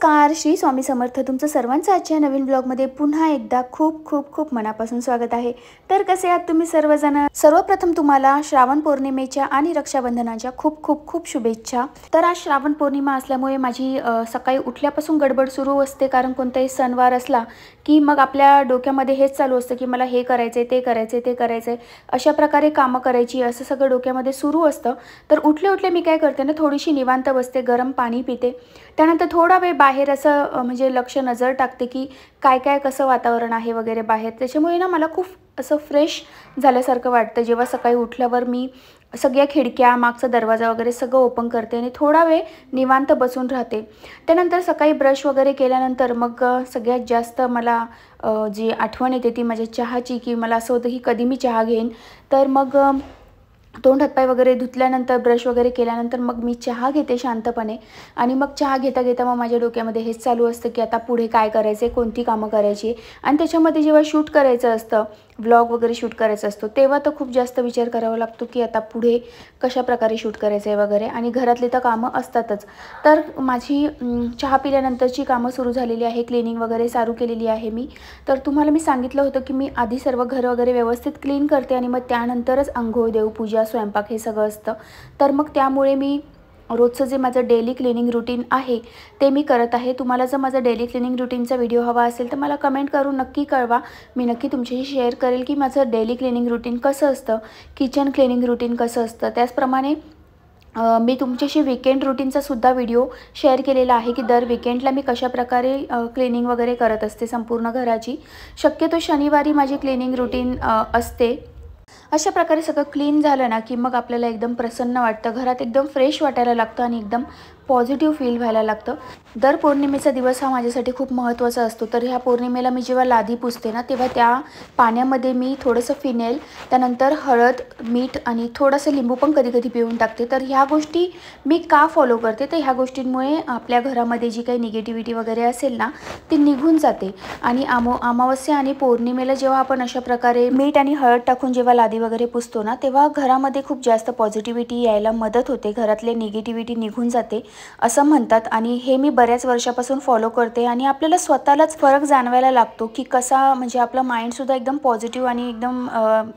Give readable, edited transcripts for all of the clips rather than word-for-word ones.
नमस्कार, श्री स्वामी समर्थ. तुमचं सर्वांचं आजच्या नवीन ब्लॉगमध्ये पुन्हा एकदा खूप खूप खूप मनापासून स्वागत आहे. तर कसे आहात तुम्ही सर्वजण? सर्वप्रथम तुम्हाला श्रावण पौर्णिमेच्या आणि रक्षाबंधनाच्या खूप खूप खूप शुभेच्छा. तर आज श्रावण पौर्णिमा असल्यामुळे माझी सकाळी उठल्यापासून गडबड सुरू असते, कारण कोणताही सणवार असला की मग आपल्या डोक्यामध्ये हेच चालू असतं की मला हे करायचंय, ते करायचंय, ते करायचंय, अशा प्रकारे कामं करायची, असं सगळं डोक्यामध्ये सुरू असतं. तर उठले उठले मी काय करते ना, थोडीशी निवांत बसते, गरम पाणी पिते. त्यानंतर थोडा वेळ बाहेर असं म्हणजे लक्ष नजर टाकते की काय काय कसं वातावरण आहे वगैरे बाहेर. त्याच्यामुळे ना मला खूप असं फ्रेश झाल्यासारखं वाटतं जेव्हा सकाळी उठल्यावर मी सगळ्या खिडक्या, मागचा दरवाजा वगैरे सगळं ओपन करते आणि थोडा वेळ निवांत बसून राहते. त्यानंतर सकाळी ब्रश वगैरे केल्यानंतर मग सगळ्यात जास्त मला जी आठवण येते ती माझ्या चहाची, की मला असं होतं की कधी मी चहा घेईन. तर मग तोंड हातपाय वगैरे धुतल्यानंतर, ब्रश वगैरे केल्यानंतर मग मी चहा घेते शांतपणे. आणि मग चहा घेता घेता मग माझ्या डोक्यामध्ये हेच चालू असतं की आता पुढे काय करायचं आहे, कोणती कामं करायची. आणि त्याच्यामध्ये जेव्हा शूट करायचं असतं, व्लॉग वगैरे शूट करायचा असतो, तेव्हा तर खूप जास्त विचार करावा लागतो की आता पुढे कशा प्रकारे शूट करायचं आहे वगैरे. आणि घरातली तर कामं असतातच. तर माझी चहा पिल्यानंतरची कामं सुरू झालेली आहे. क्लिनिंग वगैरे चालू केलेली आहे मी. तर तुम्हाला मी सांगितलं होतं की मी आधी सर्व घर वगैरे व्यवस्थित क्लीन करते आणि मग त्यानंतरच अंघोळ, देवपूजा, स्वयंपाक हे सगळं असतं. तर मग त्यामुळे मी रोजचं जे माझं डेली क्लिनिंग रुटीन आहे ते मी करत आहे. तुम्हाला जर माझं डेली क्लिनिंग रुटीनचा व्हिडिओ हवा असेल तर मला कमेंट करून नक्की कळवा. मी नक्की तुमच्याशी शेअर करेल की माझं डेली क्लिनिंग रुटीन कसं असतं, किचन क्लिनिंग रुटीन कसं असतं. त्याचप्रमाणे मी तुमच्याशी वीकेंड रुटीनचा सुद्धा व्हिडिओ शेअर केलेला आहे की दर वीकेंडला मी कशाप्रकारे क्लिनिंग वगैरे करत असते संपूर्ण घराची. शक्यतो शनिवारी माझी क्लिनिंग रुटीन असते. अशा प्रकारे सगळं क्लीन झालं ना की मग आपल्याला एकदम प्रसन्न वाटतं, घरात एकदम फ्रेश वाटायला लागतं आणि एकदम पॉझिटिव्ह फील व्हायला लागतं. दर पौर्णिमेचा दिवस हा माझ्यासाठी खूप महत्त्वाचा असतो. तर ह्या पौर्णिमेला मी जेव्हा लादी पुसते ना, तेव्हा त्या पाण्यामध्ये मी थोडंसं फिनेल, त्यानंतर हळद, मीठ आणि थोडंसं लिंबू पण कधी कधी पिळून टाकते. तर ह्या गोष्टी मी का फॉलो करते, तर ह्या गोष्टींमुळे आपल्या घरामध्ये जी काही निगेटिव्हिटी वगैरे असेल ना ती निघून जाते. आणि अमावस्या आणि पौर्णिमेला जेव्हा आपण अशा प्रकारे मीठ आणि हळद टाकून जेव्हा लादी वगैरे पुसतो ना, तेव्हा घरामध्ये खूप जास्त पॉझिटिव्हिटी यायला मदत होते, घरातले निगेटिव्हिटी निघून जाते असं म्हणतात. आणि हे मी बऱ्याच वर्षापासून फॉलो करते आणि आपल्याला स्वतःलाच फरक जाणवायला लागतो की कसा म्हणजे आपलं माइंडसुद्धा एकदम पॉझिटिव्ह आणि एकदम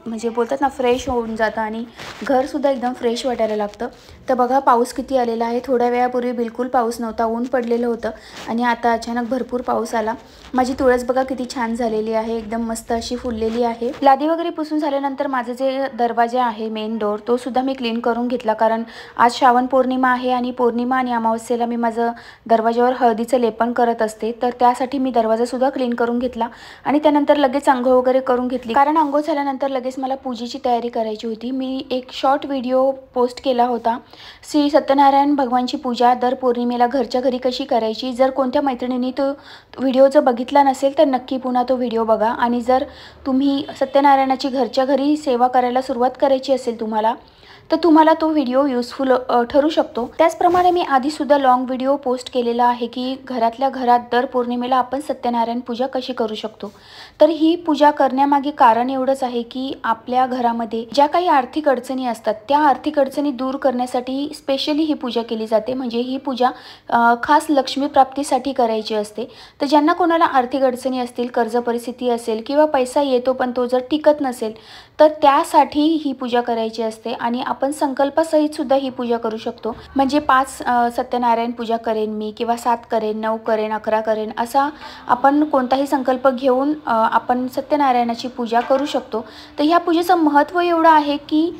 म्हणजे बोलतात ना फ्रेश होऊन जातं आणि घरसुद्धा एकदम फ्रेश वाटायला लागतं. तर बघा पाऊस किती आलेला आहे. थोड्या वेळापूर्वी बिलकुल पाऊस नव्हता, ऊन पडलेलं होतं आणि आता अचानक भरपूर पाऊस आला. माझी तुळस बघा किती छान झालेली आहे, एकदम मस्त अशी फुललेली आहे. लादी वगैरे पुसून झाल्यानंतर माझं जे दरवाजा आहे मेन डोर, तो सुद्धा मी क्लीन करून घेतला, कारण आज श्रावण पौर्णिमा आहे आणि पौर्णिमा आणि अमावस्येला मी माझं दरवाजावर हळदीचं लेपन करत असते. तर त्यासाठी मी दरवाजासुद्धा क्लीन करून घेतला आणि त्यानंतर लगेच अंघोळ वगैरे करून घेतली, कारण अंघोळ झाल्यानंतर लगेच मला पूजेची तयारी करायची होती. मी एक शॉर्ट व्हिडिओ पोस्ट केला होता, श्री सत्यनारायण भगवानची पूजा दर पौर्णिमेला घरच्या घरी कशी करायची. जर कोणत्या मैत्रिणींनी तो व्हिडिओ जर बघितला नसेल तर नक्की पुन्हा तो व्हिडिओ बघा. आणि जर तुम्ही सत्यनारायणाची घरच्या घरी सेवा करायला सुरुवात करायची असेल तुम्हाला, तर तुम्हाला तो व्हिडिओ युजफुल ठरू शकतो. त्याचप्रमाणे मी आधीसुद्धा लॉंग व्हिडिओ पोस्ट केलेला आहे की घरातल्या घरात दर पौर्णिमेला आपण सत्यनारायण पूजा कशी करू शकतो. तर ही पूजा करण्यामागे कारण एवढंच आहे की आपल्या घरामध्ये ज्या काही आर्थिक अडचणी असतात त्या आर्थिक अडचणी दूर करण्यासाठी स्पेशली ही पूजा केली जाते. म्हणजे ही पूजा खास लक्ष्मी प्राप्तीसाठी करायची असते. तर ज्यांना कोणाला आर्थिक अडचणी असतील, कर्ज परिस्थिती असेल किंवा पैसा येतो पण तो जर टिकत नसेल, तर त्यासाठी ही पूजा करायची असते. आणि आपण संकल्पासहित सुद्धा ही पूजा करू शकतो. म्हणजे 5 सत्यनारायण पूजा करेन मी, किंवा 7 करेन, 9 करेन, 11 करेन, असा आपण कोणताही संकल्प घेऊन आपण सत्यनारायणाची पूजा करू शकतो. तर ह्या पूजेचं महत्त्व एवढं आहे की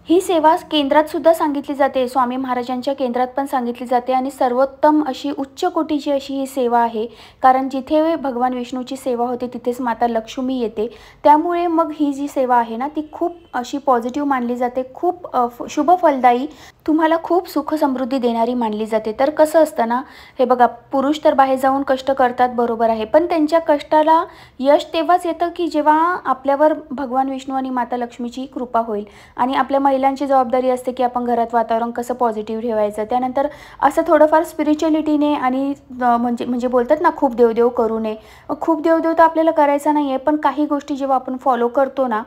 ही सेवा केंद्रात सुद्धा सांगितली जाते, स्वामी महाराजांच्या केंद्रात पण सांगितली जाते आणि सर्वोत्तम अशी उच्च कोटीची अशी ही सेवा आहे. कारण जिथे भगवान विष्णूची सेवा होते तिथेच माता लक्ष्मी येते. त्यामुळे मग ही जी सेवा आहे ना ती खूप अशी पॉझिटिव्ह मानली जाते, खूप शुभ फलदायी, तुम्हाला खूप सुख समृद्धी देणारी मानली जाते. तर कसं असतं ना, हे बघा, पुरुष तर बाहेर जाऊन कष्ट करतात बरोबर आहे, पण त्यांच्या कष्टाला यश तेव्हाच येतं की जेव्हा आपल्यावर भगवान विष्णू आणि माता लक्ष्मीची कृपा होईल. आणि आपल्या महिलांची जबाबदारी असते की आपण घरात वातावरण कसं पॉझिटिव्ह ठेवायचं. त्यानंतर असं थोडंफार स्पिरिच्युअलिटीने आणि म्हणजे बोलतात ना खूप देवदेव करू नये. खूप देवदेव तर आपल्याला करायचा नाही आहे, पण काही गोष्टी जेव्हा आपण फॉलो करतो ना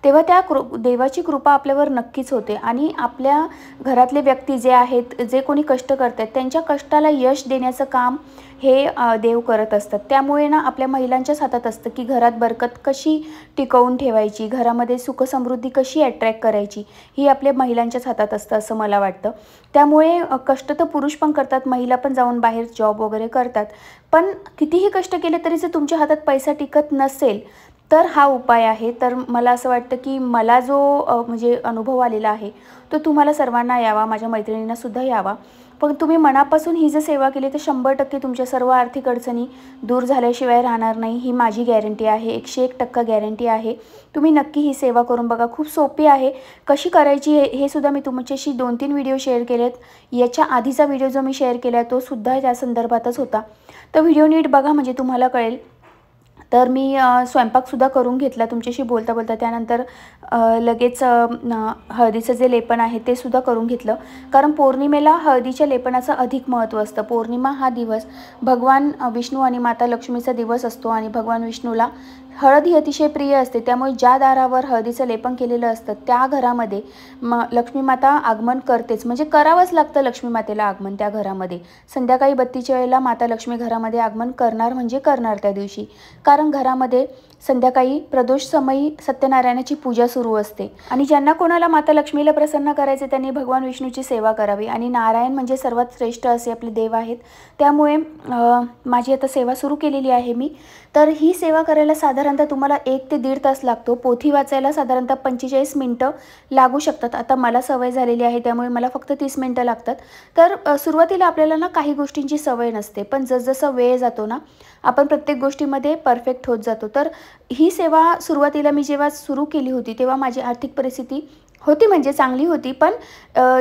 तेव्हा त्या देवाची कृपा आपल्यावर नक्कीच होते आणि आपल्या घरातले व्यक्ती जे आहेत, जे कोणी कष्ट करतात, त्यांच्या कष्टाला यश देण्याचं काम हे देव करत असतात. त्यामुळे ना आपल्या महिलांच्याच हातात असतं की घरात बरकत कशी टिकवून ठेवायची, घरामध्ये सुखसमृद्धी कशी अट्रॅक्ट करायची, ही आपल्या महिलांच्याच हातात असतं असं मला वाटतं. त्यामुळे कष्ट तर पुरुष पण करतात, महिला पण जाऊन बाहेर जॉब वगैरे करतात. पण कितीही कष्ट केले तरी जर तुमच्या हातात पैसा टिकत नसेल तर हा उपाय आहे. तर मला असं वाटतं की मला जो म्हणजे अनुभव आलेला आहे तो तुम्हाला सर्वांना यावा, माझ्या मैत्रिणींनासुद्धा यावा. पण तुम्ही मनापासून ही जर सेवा केली तर 100% तुमच्या सर्व आर्थिक अडचणी दूर झाल्याशिवाय राहणार नाही, ही माझी गॅरंटी आहे. 101% गॅरंटी आहे. तुम्ही नक्की ही सेवा करून बघा. खूप सोपी आहे. कशी करायची हे सुद्धा मी तुमच्याशी 2-3 व्हिडिओ शेअर केलेत. याच्या आधीचा व्हिडिओ जो मी शेअर केला तो सुद्धा त्या संदर्भातच होता. तर व्हिडिओ नीट बघा म्हणजे तुम्हाला कळेल. तर मी स्वयंपाकसुद्धा करून घेतला तुमच्याशी बोलता बोलता. त्यानंतर लगेच हळदीचं जे लेपन आहे ते सुद्धा करून घेतलं. कारण पौर्णिमेला हळदीच्या लेपनाचं अधिक महत्त्व असतं. पौर्णिमा हा दिवस भगवान विष्णू आणि माता लक्ष्मीचा दिवस असतो आणि भगवान विष्णूला हळद ही अतिशय प्रिय असते. त्यामुळे ज्या दारावर हळदीचं लेपन केलेलं असतं त्या घरामध्ये लक्ष्मी माता आगमन करतेच, म्हणजे करावंच लागतं लक्ष्मी मातेला आगमन त्या घरामध्ये. संध्याकाळी 32च्या वेळेला माता लक्ष्मी घरामध्ये आगमन करणार म्हणजे करणार त्या दिवशी. कारण घरामध्ये संध्याकाळी प्रदोष समयी सत्यनारायणाची पूजा सुरू असते आणि ज्यांना कोणाला माता लक्ष्मीला प्रसन्न करायचे त्यांनी भगवान विष्णूची सेवा करावी. आणि नारायण म्हणजे सर्वात श्रेष्ठ असे आपले देव आहेत. त्यामुळे माझी आता सेवा सुरू केलेली आहे मी. तर ही सेवा करायला साधारणतः तुम्हाला 1 ते 1.5 तास लागतो. पोथी वाचायला साधारणतः 45 मिनटं लागू शकतात. आता मला सवय झालेली आहे त्यामुळे मला फक्त 30 मिनटं लागतात. तर सुरुवातीला आपल्याला ना काही गोष्टींची सवय नसते, पण जसजसा वेळ जातो ना आपण प्रत्येक गोष्टीमध्ये परफेक्ट होत जातो. तर ही सेवा सुरुवातीला मी जेव्हा सुरू केली होती तेव्हा माझी आर्थिक परिस्थिती होती म्हणजे चांगली होती, पण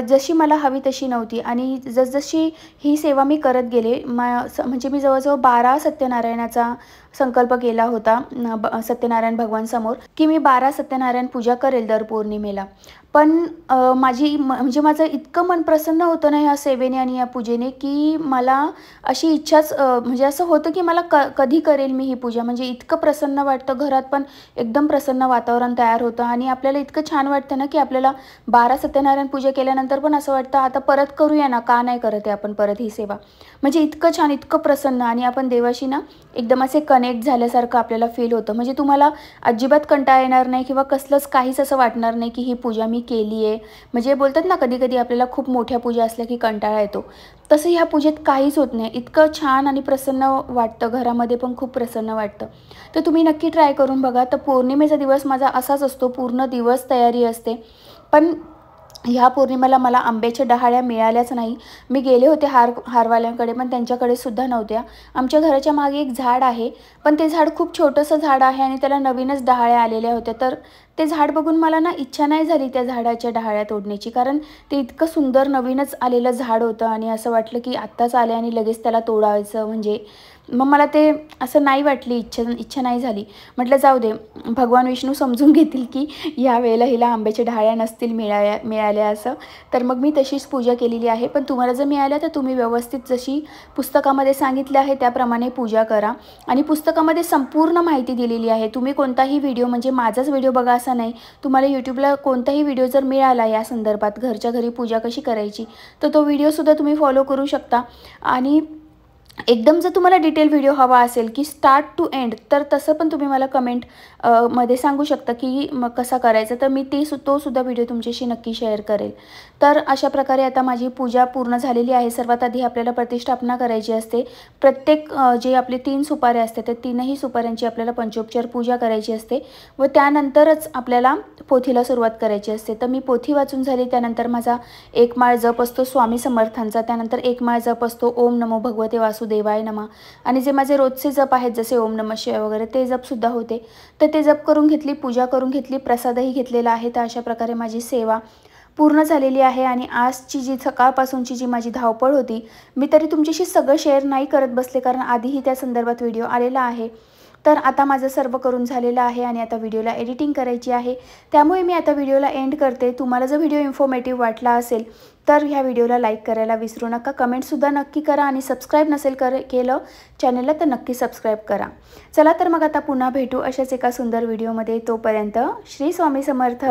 जशी मला हवी तशी नव्हती. आणि जसजशी ही सेवा मी करत गेले म्हणजे मी जवळजवळ 12 सत्यनारायणाचा संकल्प केला होता सत्यनारायण भगवानसमोर की मी 12 सत्यनारायण पूजा करेल दर पौर्णिमेला. पण म्हणजे माझं इतकं मन प्रसन्न होतं ना या सेवेने आणि या पूजेने की मला अशी इच्छाच म्हणजे असं होतं की मला कधी करेल मी ही पूजा. म्हणजे इतकं प्रसन्न वाटतं, घरात पण एकदम प्रसन्न वातावरण तयार होतं आणि आपल्याला इतकं छान वाटतं ना की आपल्याला 12 सत्यनारायण पूजा केल्यानंतर पण असं वाटतं आता परत करूया ना, का नाही करत आहे आपण परत ही सेवा. म्हणजे इतकं छान, इतकं प्रसन्न आणि आपण देवाशी ना एकदम असे कनेक्ट झाल्यासारखं आपल्याला फील होतं. म्हणजे तुम्हाला अजिबात कंटाळा येणार नाही किंवा कसलंच काहीच असं वाटणार नाही की ही पूजा मी केली आहे. म्हणजे बोलतात ना कधी कधी आपल्याला खूप मोठ्या पूजा असल्या की कंटाळा येतो, तसं ह्या पूजेत काहीच होत नाही. इतकं छान आणि प्रसन्न वाटतं, घरामध्ये पण खूप प्रसन्न वाटतं. तर तुम्ही नक्की ट्राय करून बघा. तर पौर्णिमेचा दिवस माझा असाच असतो, पूर्ण दिवस तयारी असते. पण ह्या पौर्णिमेला मला आंब्याच्या डहाळ्या मिळाल्याच नाही. मी गेले होते हारवाल्यांकडे पण त्यांच्याकडे सुद्धा नव्हत्या. आमच्या घराच्या मागे एक झाड आहे, पण ते झाड खूप छोटंसं झाड आहे आणि त्याला नवीनच डहाळ्या आलेल्या होत्या. तर ते झाड बघून मला ना इच्छा नाही झाली त्या झाडाच्या डहाळ्या तोडण्याची, कारण ते इतकं सुंदर नवीनच आलेलं झाड होतं आणि असं वाटलं की आत्ताच आले आणि लगेच त्याला तोडायचं. म्हणजे मग मला ते असं नाही वाटली, इच्छा नाही झाली. म्हटलं जाऊ दे, भगवान विष्णू समजून घेतील की या वेळेला हिला आंब्याच्या डहाळ्या नसतील मिळाल्या असं. तर मग मी तशीच पूजा केलेली आहे. पण तुम्हाला जर मिळाल्या तर तुम्ही व्यवस्थित जशी पुस्तकामध्ये सांगितलं आहे त्याप्रमाणे पूजा करा. आणि पुस्तकामध्ये संपूर्ण माहिती दिलेली आहे. तुम्ही कोणताही व्हिडिओ म्हणजे माझाच व्हिडिओ बघा असं नाही, तुम्हाला यूट्यूबला कोणताही व्हिडिओ जर मिळाला या संदर्भात घरच्या घरी पूजा कशी करायची तर तो व्हिडिओसुद्धा तुम्ही फॉलो करू शकता. आणि एकदम जर तुम्हाला डिटेल व्हिडिओ हवा असेल की स्टार्ट टू एंड तर तसं पण तुम्ही मला कमेंट मध्ये सांगू शकता की मग कसा करायचा, तर मी तो सुद्धा व्हिडिओ तुमच्याशी नक्की शेअर करेल. तर अशा प्रकारे आता माझी पूजा पूर्ण झालेली आहे. सर्वात आधी आपल्याला प्रतिष्ठापना करायची असते. प्रत्येक जे आपले 3 सुपाऱ्या असतात त्या 3ही सुपाऱ्यांची आपल्याला पंचोपचार पूजा करायची असते व त्यानंतरच आपल्याला पोथीला सुरुवात करायची असते. तर मी पोथी वाचून झाली, त्यानंतर माझा 1 माळ जप असतो स्वामी समर्थांचा, त्यानंतर 1 माळ जप असतो ओम नमो भगवते वासुदेवाय नमः. आणि जे माझे रोजचे जप आहेत जसे ओम नमः शिवाय वगैरे ते जपसुद्धा होते. तर ते जप करून घेतली, पूजा करून घेतली, प्रसादही घेतलेला आहे. तर अशा प्रकारे माझी सेवा पूर्ण झालेली आहे. आणि आजची जी सकाळपासूनची जी माझी धावपळ होती, मी तरी तुमच्याशी सगळं शेअर नाही करत बसले कारण आधीही त्या संदर्भात व्हिडिओ आलेला आहे. तर आता माझं सर्व करून झालेलं आहे आणि आता व्हिडिओला एडिटिंग करायची आहे, त्यामुळे मी आता व्हिडिओला एंड करते। तुम्हाला जर व्हिडिओ इन्फॉर्मेटिव्ह वाटला असेल तर ह्या व्हिडिओला लाईक करायला विसरू नका, कमेंटसुद्धा नक्की करा आणि सबस्क्राईब नसेल केलं चॅनलला तर नक्की सबस्क्राईब करा। चला तर मग आता पुन्हा भेटू अशाच एका सुंदर व्हिडिओमध्ये, तोपर्यंत श्री स्वामी समर्थ।